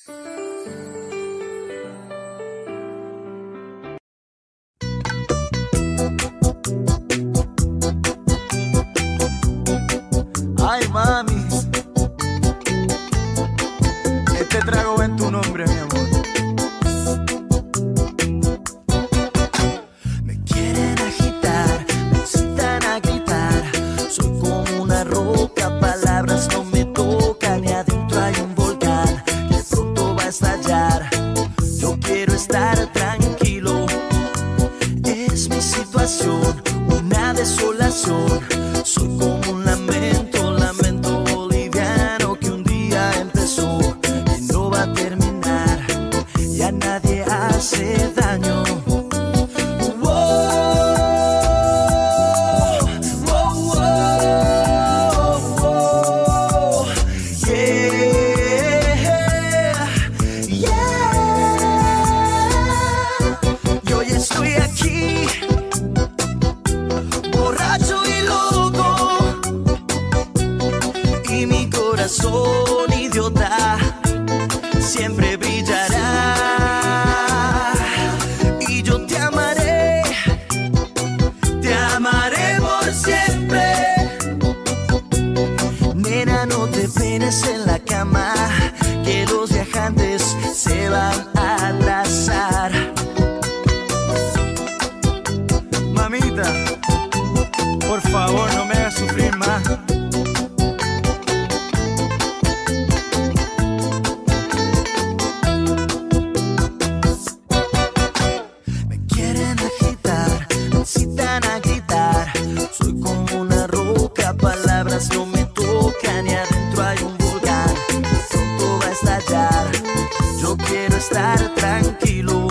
Ay, mami, este trago va en tu nombre, mi amor. Me quieren agitar, me incitan a gritar. Soy como una roca, palabras no me tocan. Y adentro hay un volcán que pronto va a estallar. Yo quiero estar tranquilo, es mi situación, una desolación. Soy como un lamento, lamento boliviano que un día empezó y no va a terminar. Ya nadie hace daño. Y hoy estoy aquí, borracho y loco, y mi corazón idiota siempre brillará. Y yo te amaré por siempre. Nena, no te penes en la cama, que los viajantes se van a atrasar. Mamita, por favor, no me hagas sufrir más. Me quieren agitar, me incitan a gritar. Soy como una roca, palabras no me tocan. Y adentro hay un volcán, pronto va a estallar. Yo quiero estar tranquilo,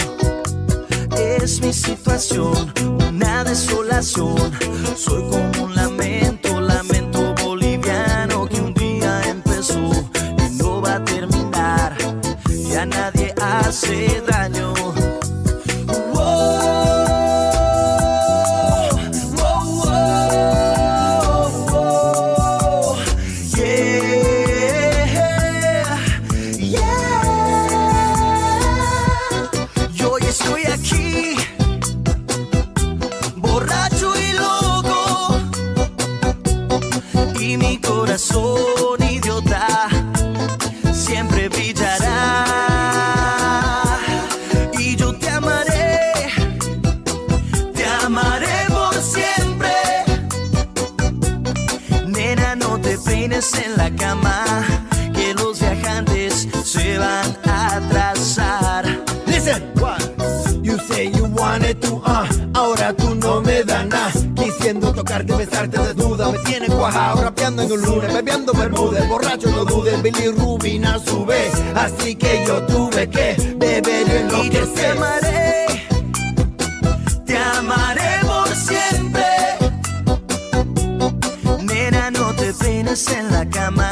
es mi situación, una desolación. Soy como un lamento, lamento boliviano que un día empezó y no va a terminar. Ya nadie hace daño. Yo hoy estoy aquí, borracho y loco, y mi corazón idiota siempre brillará. Y yo te amaré por siempre. Nena, no te peines en la cama, que los viajantes se van a atrasar. Listen, what? You say you wanted to, ahora tú no me das nada. Quisiendo tocarte, besarte desnuda, me tiene cuajado, rapeando en un lunes, bebiendo bermudes, borracho no dudes, bilirrubina sube, así que yo tuve que beber en lo Y que yo te sé. amaré por siempre. Nena, no te peines en la cama,